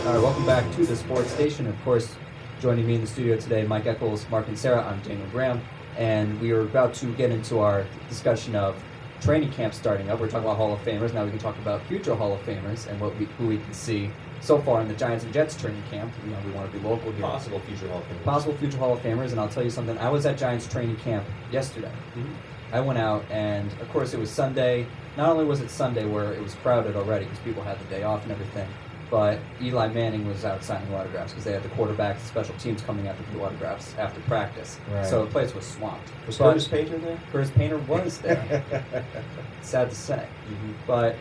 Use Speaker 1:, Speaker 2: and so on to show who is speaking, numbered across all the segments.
Speaker 1: All right, welcome back to the Sports Station. Of course, joining me in the studio today, Mike Eccles, Mark and Sarah. I'm Daniel Graham, and we are about to get into our discussion of training camp starting up. We're talking about Hall of Famers. Now we can talk about future Hall of Famers and who we can see so far in the Giants and Jets training camp. You know, we want to be local here.
Speaker 2: Possible future Hall of Famers.
Speaker 1: Possible future Hall of Famers, and I'll tell you something. I was at Giants training camp yesterday. I went out, and of course it was Sunday. Not only was it Sunday where it was crowded already because people had the day off and everything, but Eli Manning was out signing autographs because they had the quarterbacks, special teams coming out to do autographs after practice.
Speaker 3: Right.
Speaker 1: So the place was swamped.
Speaker 2: Was Curtis Painter there?
Speaker 1: Curtis Painter was there. Sad to say. But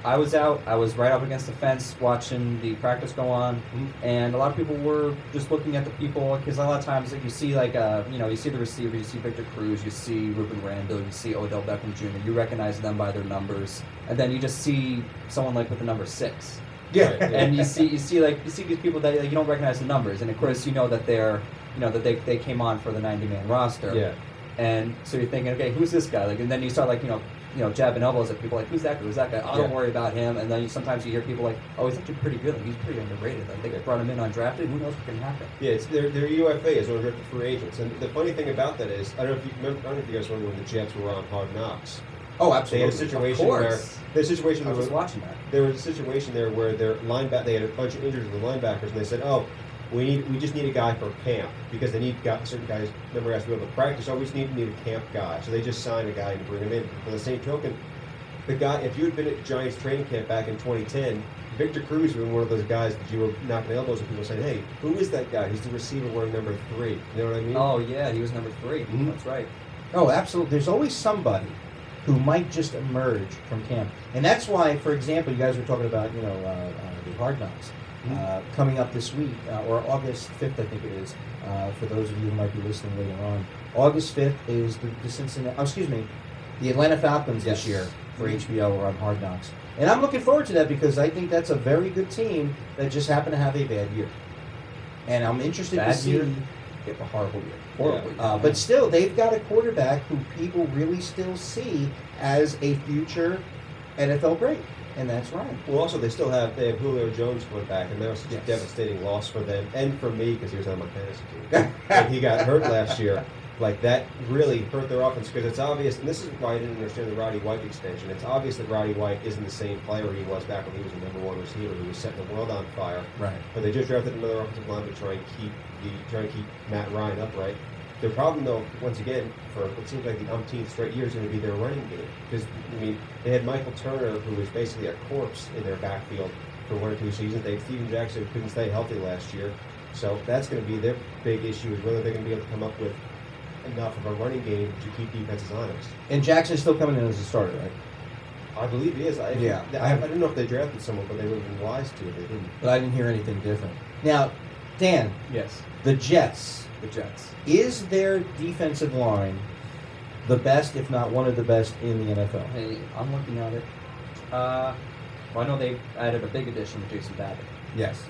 Speaker 1: I was out. I was right up against the fence watching the practice go on, and a lot of people were just looking at the people because a lot of times you see you see the receiver, you see Victor Cruz, you see Ruben Randall, you see Odell Beckham Jr. You recognize them by their numbers, and then you just see someone like with the number 6.
Speaker 3: Yeah.
Speaker 1: And you see these people that you don't recognize the numbers, and of course you know that they came on for the 90-man roster.
Speaker 2: Yeah.
Speaker 1: And so you're thinking, okay, who's this guy? And then you start jabbing elbows at people like, who's that guy? Who's that guy? Oh, don't worry about him. And then sometimes you hear people like, oh, he's actually pretty good. Like, he's pretty underrated. Like, they brought him in undrafted. Who knows what can happen?
Speaker 2: Yeah, it's they're UFAs or they're free agents. And the funny thing about that is, I don't know if you guys remember when the Jets were on Hard Knocks.
Speaker 3: Oh,
Speaker 2: They
Speaker 3: absolutely.
Speaker 2: had a situation
Speaker 1: I was watching that.
Speaker 2: There was a situation there where their they had a bunch of injuries with the linebackers, and they said, "Oh, we just need a guy for camp because they need certain guys. Remember, guys to be able to practice. Oh, we just need a camp guy." So they just signed a guy and bring him in. For the same token, the guy, if you had been at Giants training camp back in 2010, Victor Cruz would be one of those guys that you were knocking elbows at people saying, "Hey, who is that guy? He's the receiver wearing number 3." You know what I mean?
Speaker 1: Oh, yeah, he was number 3. That's right.
Speaker 3: Oh, absolutely. There's always somebody who might just emerge from camp. And that's why, for example, you guys were talking about, the Hard Knocks coming up this week, or August 5th, I think it is, for those of you who might be listening later on. August 5th is the Atlanta Falcons this year for HBO or on Hard Knocks. And I'm looking forward to that because I think that's a very good team that just happened to have a bad year. And I'm interested to see...
Speaker 1: A horrible year.
Speaker 3: Horrible. But still, they've got a quarterback who people really still see as a future NFL great, and that's Ryan.
Speaker 2: Well, also they have Julio Jones coming back, and that was such a devastating loss for them and for me because he was on my fantasy team. And he got hurt last year. Like that really hurt their offense because it's obvious, and this is why I didn't understand the Roddy White extension. It's obvious that Roddy White isn't the same player he was back when he was the number 1 receiver who was setting the world on fire.
Speaker 3: Right.
Speaker 2: But they just drafted another offensive line to try and keep Matt Ryan upright. Their problem, though, once again, for what seems like the umpteenth straight year, is going to be their running game. Because, they had Michael Turner, who was basically a corpse in their backfield for 1 or 2 seasons. They had Steven Jackson, who couldn't stay healthy last year. So that's going to be their big issue, is whether they're going to be able to come up with enough of a running game to keep defenses honest.
Speaker 3: And Jackson's still coming in as a starter, right?
Speaker 2: I believe he is. I don't know if they drafted someone, but they would have been wise to if they didn't.
Speaker 3: But I didn't hear anything different. Now, Dan.
Speaker 1: Yes.
Speaker 3: The Jets.
Speaker 1: The Jets.
Speaker 3: Is their defensive line the best, if not one of the best, in the NFL?
Speaker 1: Hey, I'm looking at it. I know they added a big addition with Jason Babbitt.
Speaker 3: Yes.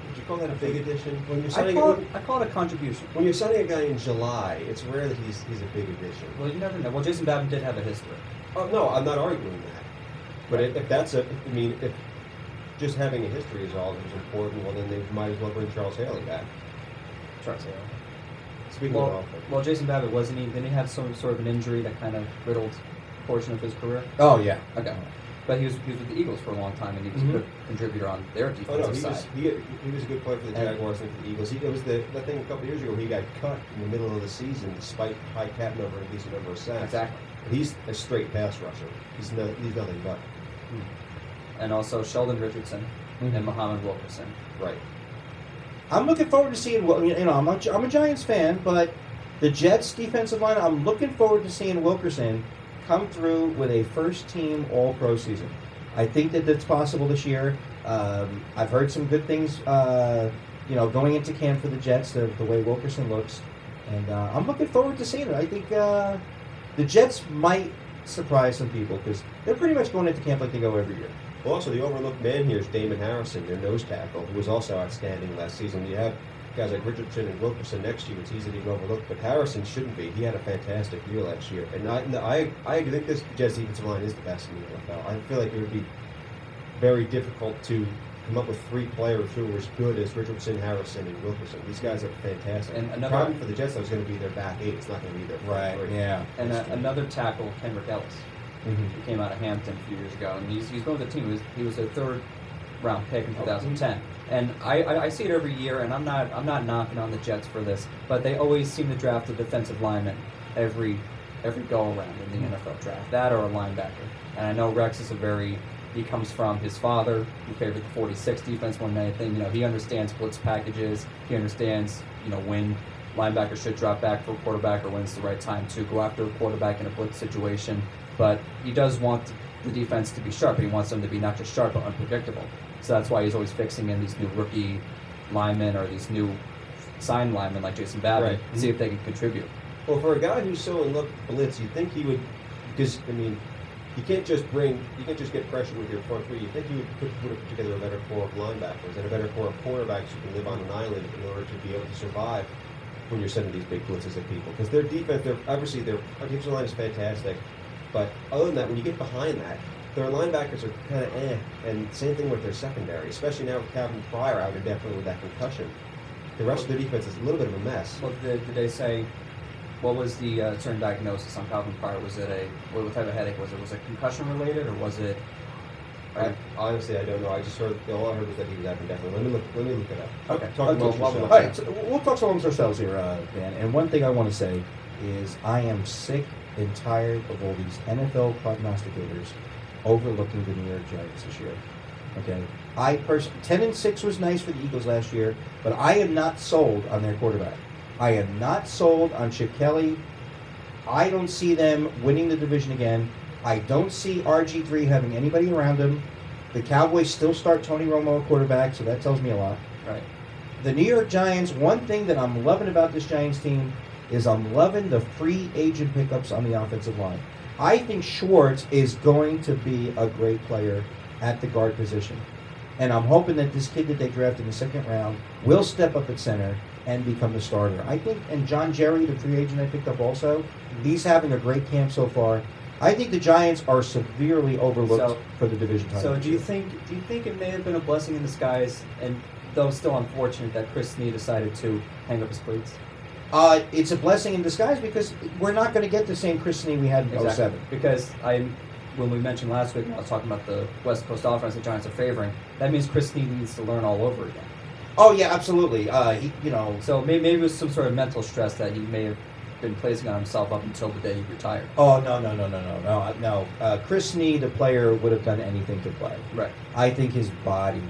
Speaker 2: Would you call that a big addition? When you're
Speaker 1: I
Speaker 2: signing
Speaker 1: call it a contribution.
Speaker 2: When you're signing a guy in July, it's rare that he's a big addition.
Speaker 1: Well, you never know. Well, Jason Babbitt did have a history.
Speaker 2: Oh no, I'm not arguing that. But if that's if just having a history is all that's important, well then they might as well bring Charles Haley back.
Speaker 1: Charles Haley.
Speaker 2: Speaking of offense.
Speaker 1: Well, Jason Babbitt didn't he have some sort of an injury that kind of riddled a portion of his career?
Speaker 3: Oh yeah.
Speaker 1: Okay. But he was with the Eagles for a long time, and he was a good contributor on their defensive side.
Speaker 2: He was a good player for the Jaguars and for the Eagles. It was the thing a couple of years ago. He got cut in the middle of the season despite high cap number and decent number of sacks.
Speaker 1: Exactly.
Speaker 2: But he's a straight pass rusher. He's nothing but.
Speaker 1: And also Sheldon Richardson and Muhammad Wilkerson.
Speaker 2: Right.
Speaker 3: I'm looking forward to seeing. I'm a Giants fan, but the Jets defensive line. I'm looking forward to seeing Wilkerson come through with a first-team All-Pro season. I think that that's possible this year. I've heard some good things, going into camp for the Jets, the way Wilkerson looks, and I'm looking forward to seeing it. I think the Jets might surprise some people because they're pretty much going into camp like they go every year.
Speaker 2: Well, also the overlooked man here is Damon Harrison, their nose tackle, who was also outstanding last season. You have guys like Richardson and Wilkerson next year. It's easy to overlook, but Harrison shouldn't be. He had a fantastic year last year, and I think this Jets defensive line is the best in the NFL. I feel like it would be very difficult to come up with 3 players who are as good as Richardson, Harrison, and Wilkerson. These guys are fantastic.
Speaker 1: And
Speaker 2: The
Speaker 1: another-
Speaker 2: problem for the Jets, though, is going to be their back 8. It's not going to be their front 3.
Speaker 3: Yeah.
Speaker 1: And another tackle, Kendrick Ellis,
Speaker 3: Mhm.
Speaker 1: who came out of Hampton a few years ago, and he's been with the team. He was a third-round pick in 2010. And I see it every year, and I'm not knocking on the Jets for this, but they always seem to draft a defensive lineman every go around in the NFL draft, that or a linebacker. And I know Rex is he comes from his father, who favored the 46 defense more than anything. He understands blitz packages. He understands, when linebacker should drop back for a quarterback or when it's the right time to go after a quarterback in a blitz situation. But he does want the defense to be sharp. He wants them to be not just sharp, but unpredictable. So that's why he's always fixing in these new rookie linemen or these new signed linemen like Jason Babin
Speaker 2: Right.
Speaker 1: to see if they can contribute.
Speaker 2: Well, for a guy who's so in love with blitz, you'd think he would, because, you can't just get pressure with your front 3. You think you would put together a better core of linebackers and a better core of cornerbacks who can live on an island in order to be able to survive when you're sending these big blitzes at people. Because their defense, our defensive line is fantastic, but other than that, when you get behind that, their linebackers are kind of and same thing with their secondary, especially now with Calvin Pryor out indefinitely with that concussion. The rest of their defense is a little bit of a mess.
Speaker 1: Well, did they say, what was the certain diagnosis on Calvin Pryor? Was it what type of headache was it? Was it concussion related or was it?
Speaker 2: Honestly, I don't know. I just heard, all I heard was that he was out indefinitely. Let me look it up.
Speaker 1: Okay.
Speaker 2: Talk amongst
Speaker 3: All
Speaker 2: yourselves.
Speaker 3: right, so we'll talk amongst ourselves here, Dan. And one thing I want to say is I am sick and tired of all these NFL prognosticators overlooking the New York Giants this year. Okay, 10-6 was nice for the Eagles last year, but I am not sold on their quarterback. I am not sold on Chip Kelly. I don't see them winning the division again. I don't see RG3 having anybody around him. The Cowboys still start Tony Romo at quarterback, so that tells me a lot.
Speaker 1: Right.
Speaker 3: The New York Giants, one thing that I'm loving about this Giants team is I'm loving the free agent pickups on the offensive line. I think Schwartz is going to be a great player at the guard position. And I'm hoping that this kid that they drafted in the second round will step up at center and become the starter. I think, and John Jerry, the free agent I picked up also, he's having a great camp so far. I think the Giants are severely overlooked for the division title.
Speaker 1: So do you think it may have been a blessing in disguise, and though still unfortunate that Chris Snee decided to hang up his cleats?
Speaker 3: It's a blessing in disguise because we're not going to get the same Chris Snee we had in 07.
Speaker 1: Because when we mentioned last week when I was talking about the West Coast offense the Giants are favoring, that means Chris Snee needs to learn all over again.
Speaker 3: Oh yeah, absolutely.
Speaker 1: So maybe it was some sort of mental stress that he may have been placing on himself up until the day he retired.
Speaker 3: Oh no. Chris Snee, the player, would have done anything to play.
Speaker 1: Right.
Speaker 3: I think his body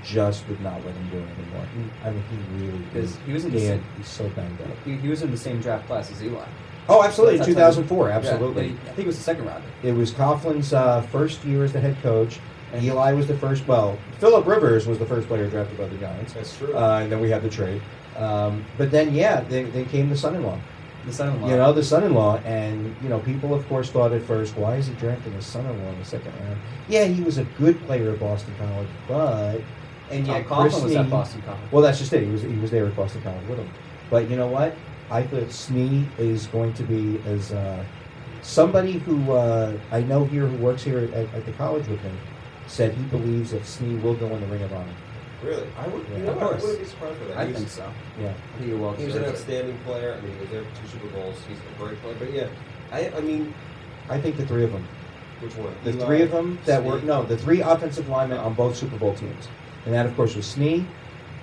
Speaker 3: just would not let him do it anymore. I mean, he really
Speaker 1: Because he was in
Speaker 3: he's so banged up.
Speaker 1: he was in the same draft class as Eli.
Speaker 3: Oh, absolutely.
Speaker 1: So
Speaker 3: In
Speaker 1: that's
Speaker 3: 2004, absolutely.
Speaker 1: Yeah, I think it was the second rounder.
Speaker 3: It was Coughlin's first year as the head coach.
Speaker 1: And
Speaker 3: Eli was the first. Well, Phillip Rivers was the first player drafted by the Giants.
Speaker 2: That's true.
Speaker 3: And then we had the trade. But then, they came the son-in-law.
Speaker 1: the son-in-law.
Speaker 3: The son-in-law, and people of course thought at first, why is he drafting his son-in-law in the second round? Yeah, he was a good player at Boston College, but
Speaker 1: Tom
Speaker 3: Chris
Speaker 1: Coughlin was
Speaker 3: Snee-
Speaker 1: at Boston College.
Speaker 3: Well, that's just it. He was there at Boston College with him. But you know what? I thought Snee is going to be as somebody who I know here who works here at the college with me said he believes that Snee will go in the Ring of Honor.
Speaker 2: Really? I would.
Speaker 3: Yeah.
Speaker 2: You know
Speaker 1: Of
Speaker 2: what? I
Speaker 1: cour's.
Speaker 2: wouldn't be surprised by that.
Speaker 1: I
Speaker 2: He was-
Speaker 1: think so.
Speaker 3: Yeah.
Speaker 1: I think he will.
Speaker 2: He was an
Speaker 1: deserve it.
Speaker 2: outstanding player. He was there for 2 Super Bowls. He's a great player. But yeah,
Speaker 3: I think the three of them.
Speaker 2: which one?
Speaker 3: The
Speaker 2: Eli,
Speaker 3: three of them that
Speaker 2: Snee?
Speaker 3: were the three offensive linemen on both Super Bowl teams, and that of course was Snee,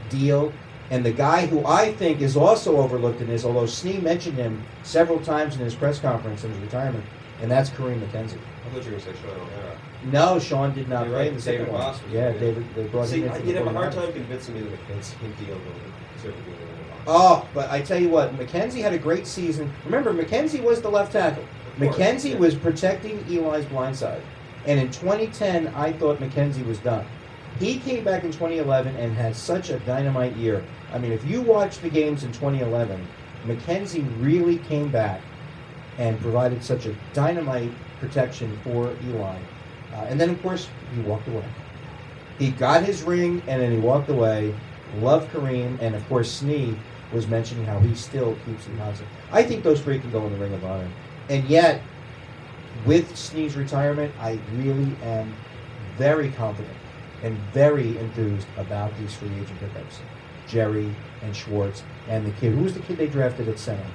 Speaker 3: Deal, and the guy who I think is also overlooked in this, although Snee mentioned him several times in his press conference in his retirement, and that's Kareem McKenzie.
Speaker 2: I thought you were going to say Sean O'Hara.
Speaker 3: No, Sean did not
Speaker 2: You're
Speaker 3: play
Speaker 2: right,
Speaker 3: in the second
Speaker 2: David
Speaker 3: one.
Speaker 2: Ross was
Speaker 3: Yeah,
Speaker 2: good.
Speaker 3: David. They brought
Speaker 2: See,
Speaker 3: him in. from
Speaker 2: you'd
Speaker 3: the
Speaker 2: have a hard
Speaker 3: 49ers.
Speaker 2: time convincing me that McKenzie and Deal deserve to be in the Ring of Honor.
Speaker 3: Oh, but I tell you what, McKenzie had a great season. Remember, McKenzie was the left tackle.
Speaker 2: Of course,
Speaker 3: McKenzie
Speaker 2: yeah.
Speaker 3: was protecting Eli's blind side. And in 2010, I thought McKenzie was done. He came back in 2011 and had such a dynamite year. I mean, if you watch the games in 2011, McKenzie really came back and provided such a dynamite protection for Eli. And then, of course, he walked away. He got his ring, and then he walked away. Loved Kareem, and of course, Snee was mentioning how he still keeps him constant. I think those three can go in the Ring of Honor. And yet, with Snee's retirement, I really am very confident and very enthused about these free agent pickups. Jerry and Schwartz and the kid. Who was the kid they drafted at center?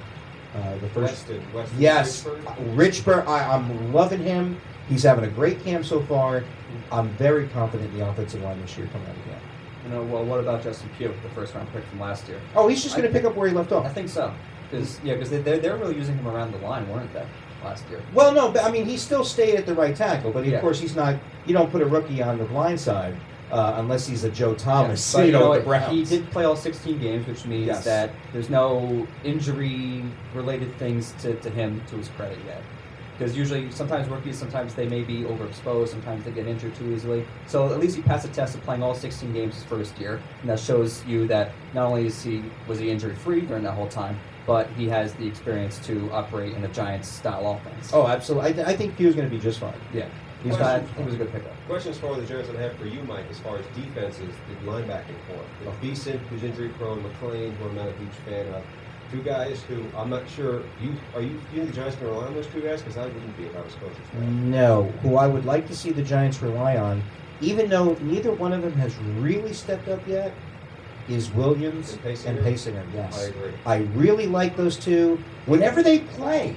Speaker 3: The first.
Speaker 2: Weston
Speaker 3: Yes,
Speaker 2: Richburg.
Speaker 3: Richburg. I'm loving him. He's having a great camp so far. I'm very confident in the offensive line this year coming out of camp.
Speaker 1: Well, what about Justin Pugh, the first round pick from last year?
Speaker 3: Oh, he's just going to pick up where he left
Speaker 1: I
Speaker 3: off.
Speaker 1: think so. Because they're really using him around the line, weren't they, last year?
Speaker 3: Well, no, but I mean, he still stayed at the right tackle, but of
Speaker 1: Yeah.
Speaker 3: course he's not. You don't put a rookie on the blind side unless he's a Joe Thomas.
Speaker 1: But,
Speaker 3: with the
Speaker 1: what?
Speaker 3: Browns.
Speaker 1: He did play all 16 games, which means
Speaker 3: Yes.
Speaker 1: that there's no injury-related things to him to his credit yet. Because usually, sometimes rookies, sometimes they may be overexposed, sometimes they get injured too easily. So at least he passed the test of playing all 16 games his first year, and that shows you that not only was he injury-free during that whole time, but he has the experience to operate in a Giants-style offense.
Speaker 3: Oh, absolutely. I think Pugh's going to be just fine.
Speaker 1: yeah.
Speaker 3: He's
Speaker 2: Question.
Speaker 3: got.
Speaker 1: He was a good pickup.
Speaker 2: Questions for the Giants that I have for you, Mike, as far as defenses, the linebacking core. With Beeson, who's injury prone, McLean, who I'm not a huge fan of. Two guys who I'm not sure. You think the Giants can rely on those two guys? Because I wouldn't be if I was coaching.
Speaker 3: No, who I would like to see the Giants rely on, even though neither one of them has really stepped up yet, is Williams and Paysinger. Yes,
Speaker 2: I agree.
Speaker 3: I really like those two. Whenever they play,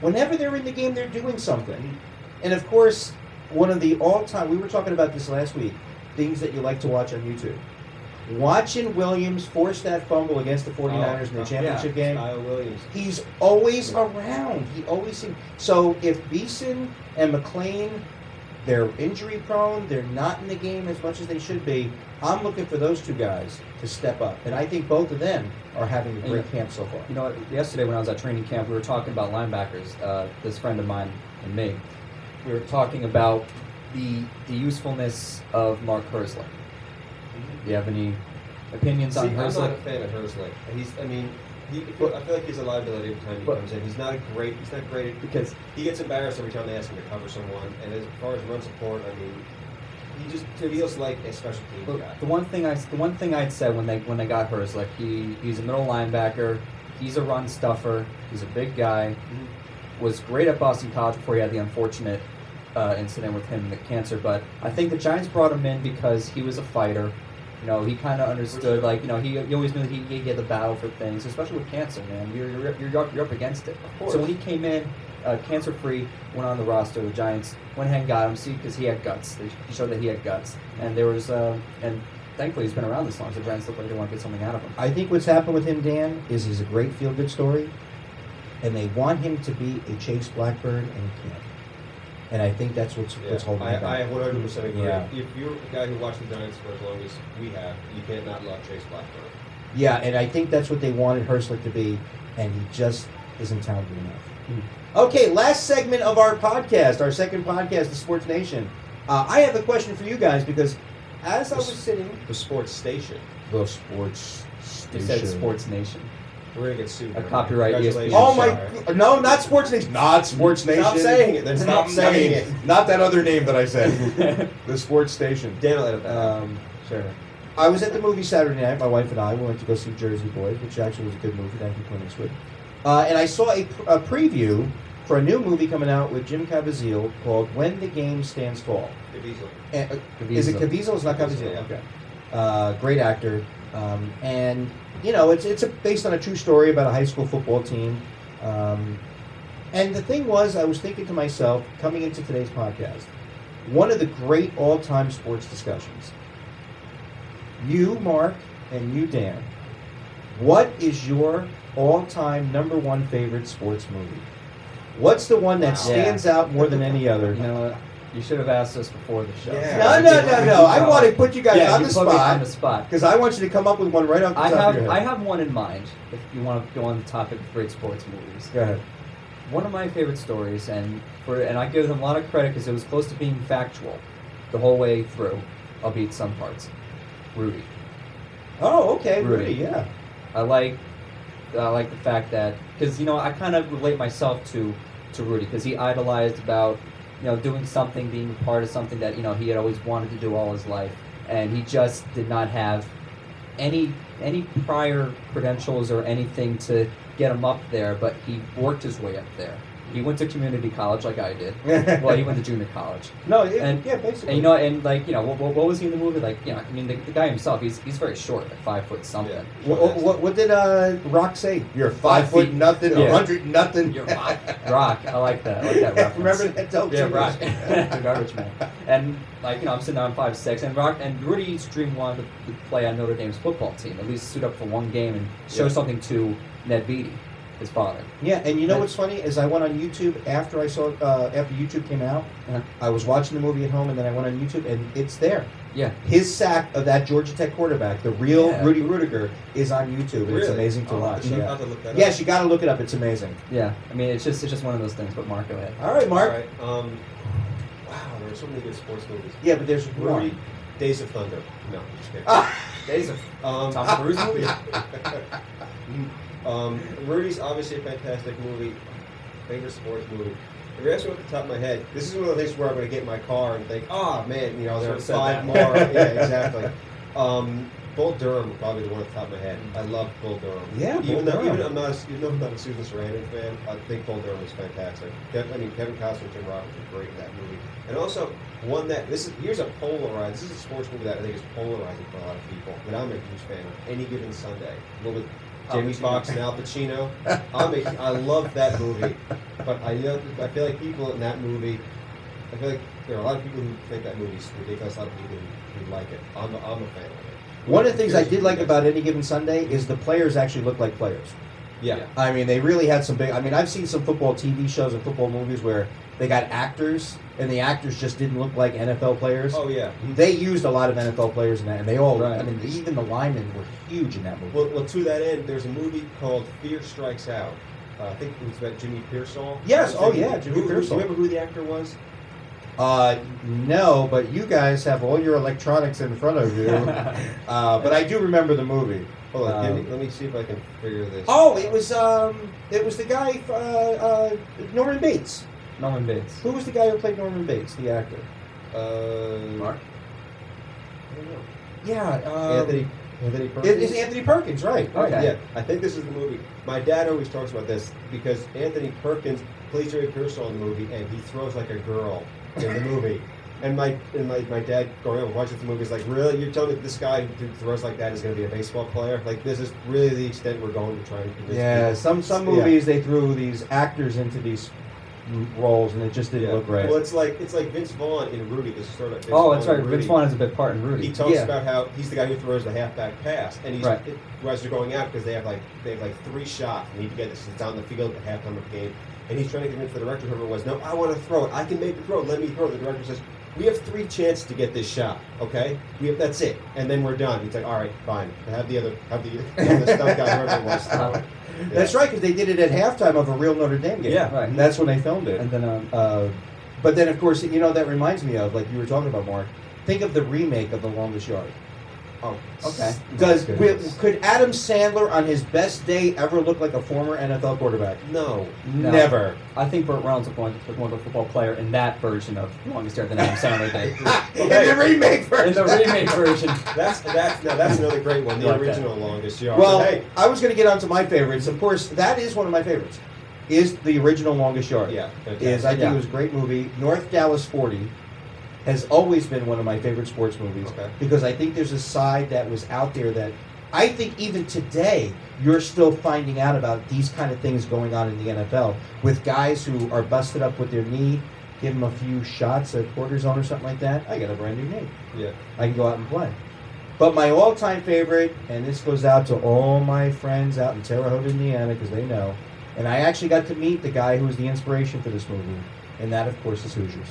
Speaker 3: whenever they're in the game, they're doing something. And of course, one of the all-time, we were talking about this last week, things that you like to watch on YouTube. Watching Williams force that fumble against the 49ers in the championship game,
Speaker 2: Kyle Williams.
Speaker 3: he's always around. He always seems. So if Beeson and McLean, they're injury prone, they're not in the game as much as they should be, I'm looking for those two guys to step up. And I think both of them are having a great camp so far.
Speaker 1: You know what? Yesterday when I was at training camp, we were talking about linebackers. This friend of mine and me, we were talking about the usefulness of Mark Herzler. Do you have any opinions
Speaker 2: See,
Speaker 1: on
Speaker 2: I'm not a
Speaker 1: Herzler?
Speaker 2: fan of Herzler. I feel like he's a liability every time he comes in. He's not great
Speaker 1: Because
Speaker 2: he gets embarrassed every time they ask him to cover someone. And as far as run support, I mean, he just feels like a special teams guy.
Speaker 1: the one thing I'd said when they got Herzler, he's a middle linebacker. He's a run stuffer. He's a big guy. Was great at Boston College before he had the unfortunate incident with him and the cancer. But I think the Giants brought him in because he was a fighter. You know, he kind of understood, like, you know, he always knew he had the battle for things, especially with cancer, man. You're up against it.
Speaker 2: Of course.
Speaker 1: So when he came in, cancer-free, went on the roster, the Giants went ahead and got him, because he had guts. He showed that he had guts. And there was, and thankfully he's been around this long, so the Giants look like they want to get something out of him.
Speaker 3: I think what's happened with him, Dan, is he's a great feel-good story, and they want him to be a Chase Blackburn in camp. And I think that's what's holding him
Speaker 2: I
Speaker 3: back.
Speaker 2: 100% agree.
Speaker 3: Yeah.
Speaker 2: If you're a guy who watched the Giants for as long as we have, you can't not love Chase Blackburn.
Speaker 3: Yeah, and I think that's what they wanted Herzler to be, and he just isn't talented enough. Okay, last segment of our podcast, our second podcast, the Sports Nation. I have a question for you guys because as I was sitting,
Speaker 2: The sports station.
Speaker 3: the Sports
Speaker 1: He said Sports Nation.
Speaker 2: We're going to get sued.
Speaker 1: A copyright
Speaker 2: Congratulations.
Speaker 1: ESPN.
Speaker 3: Oh my!
Speaker 2: Sorry.
Speaker 3: No, not Sports Nation. Not Sports Nation.
Speaker 2: Stop saying it. Then stop
Speaker 3: I
Speaker 2: saying
Speaker 3: mean,
Speaker 2: it.
Speaker 3: not that other name that I said. The Sports Station.
Speaker 2: Dan will edit that out.
Speaker 1: Sure.
Speaker 3: I was at the movie Saturday night. My wife and I we went to go see Jersey Boys, which actually was a good movie. Thank you, Clint Eastwood. And I saw a preview for a new movie coming out with Jim Caviezel called "When the Game Stands Tall."
Speaker 2: Good easily.
Speaker 3: Is it Caviezel? It's not Caviezel.
Speaker 2: Yeah.
Speaker 3: Okay. Great actor, and you know it's based on a true story about a high school football team. And the thing was, I was thinking to myself, coming into today's podcast, one of the great all-time sports discussions. You, Mark, and you, Dan. What is your all-time number one favorite sports movie? What's the one that
Speaker 2: Wow.
Speaker 3: stands out more than any other?
Speaker 1: You know what? You should have asked us before the show.
Speaker 2: Yeah.
Speaker 3: No. I want to put you guys
Speaker 1: Yeah,
Speaker 3: on
Speaker 1: you
Speaker 3: the
Speaker 1: put me on the
Speaker 3: spot
Speaker 1: spot.
Speaker 3: because I want you to come up with one right off the top of your
Speaker 1: I
Speaker 3: head.
Speaker 1: have one in mind. If you want to go on the topic of great sports movies,
Speaker 3: Go ahead.
Speaker 1: one of my favorite stories, and I give them a lot of credit because it was close to being factual the whole way through, albeit some parts. Rudy.
Speaker 3: Oh, okay,
Speaker 1: Rudy.
Speaker 3: Rudy. Yeah.
Speaker 1: I like the fact that because I kind of relate myself to Rudy because he idolized about doing something, being part of something that he had always wanted to do all his life, and he just did not have any prior credentials or anything to get him up there, but he worked his way up there, He went to community college like I did. Well, he went to junior college.
Speaker 3: No,
Speaker 1: And-
Speaker 3: yeah, basically.
Speaker 1: And what was he in the movie? Like, I mean, the guy himself, he's very short, like 5 foot something.
Speaker 2: Yeah.
Speaker 3: What did Rock say? You're 5 foot
Speaker 1: feet.
Speaker 3: nothing,
Speaker 1: Yeah.
Speaker 3: 100 nothing.
Speaker 1: You're Rock. I like that. I like that reference.
Speaker 3: Remember that?
Speaker 1: Yeah, Rock. The garbage man. And I'm sitting there on 5'6", and Rudy's dream wanted to play on Notre Dame's football team, at least suit up for one game and show something to Ned Beatty, his father.
Speaker 3: Yeah, and you know what's funny is I went on YouTube after I saw after YouTube came out.
Speaker 1: Uh-huh.
Speaker 3: I was watching the movie at home, and then I went on YouTube, and it's there.
Speaker 1: Yeah.
Speaker 3: His sack of that Georgia Tech quarterback, the real
Speaker 1: Yeah.
Speaker 3: Rudy Rudiger, is on YouTube. And It's
Speaker 2: Really?
Speaker 3: amazing to watch.
Speaker 2: I'm
Speaker 3: Yeah.
Speaker 2: about to look that up.
Speaker 3: Yes, you got to look it up. It's amazing.
Speaker 1: Yeah. I mean, it's just one of those things. But Mark, go ahead.
Speaker 3: All right, Mark.
Speaker 2: All right. Wow, there are so many good sports movies.
Speaker 3: Yeah, but there's
Speaker 2: Rudy,
Speaker 3: one.
Speaker 2: Days of Thunder. No, I'm just kidding.
Speaker 1: Days of
Speaker 2: Tom
Speaker 1: Cruise movie?
Speaker 2: Rudy's obviously a fantastic movie. Favorite sports movie. If you ask me off the top of my head, this is one of the things where I'm going to get in my car and think, oh man, there are
Speaker 1: Should've said
Speaker 2: 5
Speaker 1: that.
Speaker 2: more. Yeah, exactly. Bull Durham would probably be the one at the top of my head. I love Bull Durham.
Speaker 3: Yeah, Bull
Speaker 2: even though
Speaker 3: Durham.
Speaker 2: I'm not a Susan Sarandon fan, I think Bull Durham is fantastic. Kevin Costner and Tim Robbins are great in that movie. And also one that here's a polarized. This is a sports movie that I think is polarizing for a lot of people, but I'm a huge fan of. Any Given Sunday, a little bit. Jamie
Speaker 1: Pacino.
Speaker 2: Foxx and Al Pacino. I love that movie, but I feel like people in that movie. I feel like there are a lot of people who think that movie's ridiculous. A lot of people who like it. I'm a fan of it.
Speaker 3: One of the things I did like about Any Given Sunday is the players actually look like players.
Speaker 2: Yeah.
Speaker 3: I mean, they really had some big. I mean, I've seen some football TV shows and football movies where they got actors, and the actors just didn't look like NFL players.
Speaker 2: Oh yeah.
Speaker 3: They used a lot of NFL players in that, and they all.
Speaker 1: Right.
Speaker 3: I mean, even the linemen were huge in that movie.
Speaker 2: Well, to that end, there's a movie called Fear Strikes Out. I think it was about Jimmy Pearsall.
Speaker 3: Yes, oh, yeah, Jimmy
Speaker 2: Do you
Speaker 3: Pearsall.
Speaker 2: remember who the actor was?
Speaker 3: No, but you guys have all your electronics in front of you. But I do remember the movie.
Speaker 2: Hold on, let me see if I can figure this.
Speaker 3: Oh, it was the guy Norman Bates.
Speaker 1: Norman Bates.
Speaker 3: Who was the guy who played Norman Bates, the actor?
Speaker 1: Mark?
Speaker 2: I don't know.
Speaker 3: Yeah,
Speaker 2: Anthony Perkins.
Speaker 3: It's Anthony Perkins, right?
Speaker 1: Okay.
Speaker 2: Yeah, I think this is the movie. My dad always talks about this because Anthony Perkins plays Jerry Pearsall in the movie, and he throws like a girl in the movie. And my dad growing up watching the movie is like, really? You're telling me this guy who throws like that is going to be a baseball player? Like, this is really the extent we're going to try and convince
Speaker 3: Yeah,
Speaker 2: people.
Speaker 3: some movies they threw these actors into these roles, and it just didn't look right.
Speaker 2: Well, it's like Vince Vaughn in Rudy. This is sort of Vince
Speaker 1: Oh, that's
Speaker 2: Vaughn
Speaker 1: right.
Speaker 2: in
Speaker 1: Vince
Speaker 2: Rudy.
Speaker 1: Vaughn has a big part in Rudy.
Speaker 2: He talks
Speaker 3: Yeah.
Speaker 2: about how he's the guy who throws the halfback pass, and he's
Speaker 1: Right.
Speaker 2: as they're going out because they have like 3 shots. They need to get this. It's on the field at halftime of the game, and he's trying to convince the director, whoever it was, no, I want to throw it. I can make the throw. Let me throw it. The director says, we have 3 chances to get this shot. Okay, that's it, and then we're done. He's like, all right, fine. Have the stunt guy, whoever it was, throw it. Yeah.
Speaker 3: That's right, because they did it at halftime of a real Notre Dame game.
Speaker 1: Yeah, right.
Speaker 3: That's when they filmed it.
Speaker 1: And then,
Speaker 3: But then, of course, that reminds me of, like you were talking about, Mark. Think of the remake of The Longest Yard.
Speaker 1: oh, okay.
Speaker 3: Could Adam Sandler on his best day ever look like a former NFL quarterback?
Speaker 2: No.
Speaker 1: No.
Speaker 3: Never.
Speaker 1: I think Burt Reynolds was more of a football player in that version of Longest Yard than Adam Sandler did.
Speaker 3: In the remake version.
Speaker 1: In the remake version.
Speaker 2: That's another great one. The
Speaker 1: Like that.
Speaker 2: original Longest Yard.
Speaker 3: Well,
Speaker 2: But hey,
Speaker 3: I was going to get onto my favorites. Of course, that is one of my favorites. Is the original Longest Yard.
Speaker 2: yeah,
Speaker 3: I think
Speaker 1: Yeah.
Speaker 3: it was a great movie. North Dallas 40 has always been one of my favorite sports movies
Speaker 2: Okay.
Speaker 3: because I think there's a side that was out there that I think even today you're still finding out about these kind of things going on in the NFL with guys who are busted up with their knee, give them a few shots at cortisone or something like that. I got a brand new knee.
Speaker 2: yeah.
Speaker 3: I can go out and play. But my all-time favorite, and this goes out to all my friends out in Terre Haute, Indiana, because they know, and I actually got to meet the guy who was the inspiration for this movie, and that, of course, is Hoosiers.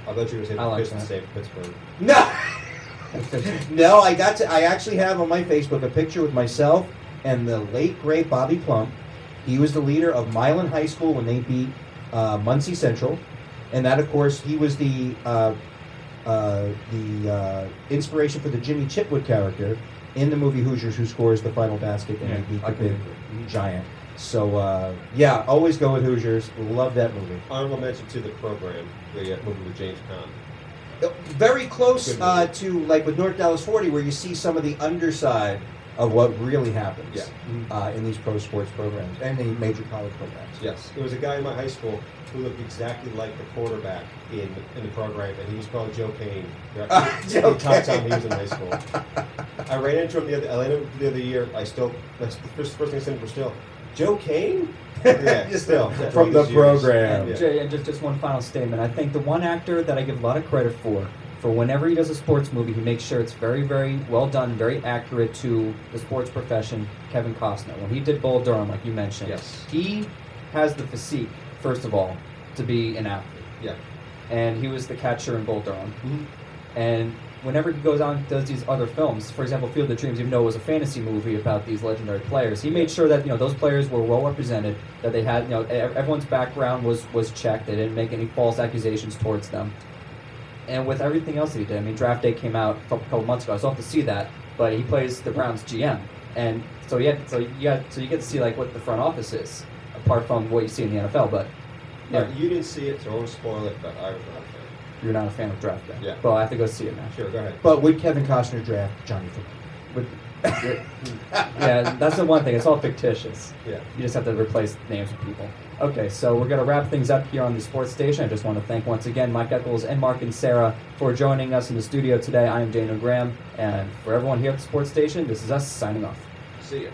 Speaker 2: I thought you were saying
Speaker 1: I like
Speaker 2: Pistons
Speaker 1: that.
Speaker 2: saved Pittsburgh.
Speaker 3: No, no, I actually have on my Facebook a picture with myself and the late great Bobby Plump. He was the leader of Milan High School when they beat Muncie Central, and that, of course, he was the inspiration for the Jimmy Chitwood character in the movie Hoosiers, who scores the final basket and
Speaker 1: Yeah,
Speaker 3: they beat
Speaker 1: I
Speaker 3: the
Speaker 1: agree.
Speaker 3: big giant. So yeah, always go with Hoosiers. Love that movie.
Speaker 2: Honorable mention to The Program, the movie with James Caan.
Speaker 3: Very close
Speaker 2: Good movie.
Speaker 3: to like with North Dallas 40, where you see some of the underside of what really happens
Speaker 2: Yeah.
Speaker 3: in these pro sports programs and the major college programs.
Speaker 2: Yes, there was a guy in my high school who looked exactly like the quarterback in the program, and he was called Joe Payne. The entire time he was in high school. I ran into him the other year. I still, that's the first thing I said was still, Joe Kane? Yeah, still.
Speaker 3: From the
Speaker 2: all these years.
Speaker 3: program.
Speaker 2: Yeah.
Speaker 1: Jay, and just one final statement. I think the one actor that I give a lot of credit for whenever he does a sports movie, he makes sure it's very, very well done, very accurate to the sports profession. Kevin Costner, when he did Bull Durham, like you mentioned,
Speaker 2: Yes.
Speaker 1: he has the physique, first of all, to be an athlete.
Speaker 2: Yeah.
Speaker 1: And he was the catcher in Bull Durham.
Speaker 2: Mhm.
Speaker 1: And whenever he goes on and does these other films, for example, Field of Dreams, even though it was a fantasy movie about these legendary players, he made sure that those players were well represented, that they had everyone's background was checked, they didn't make any false accusations towards them. And with everything else that he did, I mean, Draft Day came out a couple months ago. I still have to see that, but he plays the Browns GM, and so you get to see like what the front office is, apart from what you see in the NFL. But
Speaker 2: Yeah, you didn't see it, so I won't spoil it, but I was not a fan.
Speaker 1: you're not a fan of Draft Day.
Speaker 2: Yeah.
Speaker 1: Well, I have to go see it now.
Speaker 2: Sure, go ahead.
Speaker 3: But would Kevin Costner draft Johnny Football?
Speaker 1: Yeah, that's the one thing. It's all fictitious.
Speaker 2: Yeah.
Speaker 1: You just have to replace names with people. Okay, so we're going to wrap things up here on the Sports Station. I just want to thank once again Mike Eccles and Mark and Sarah for joining us in the studio today. I am Daniel Graham, and for everyone here at the Sports Station, this is us signing off.
Speaker 2: See ya.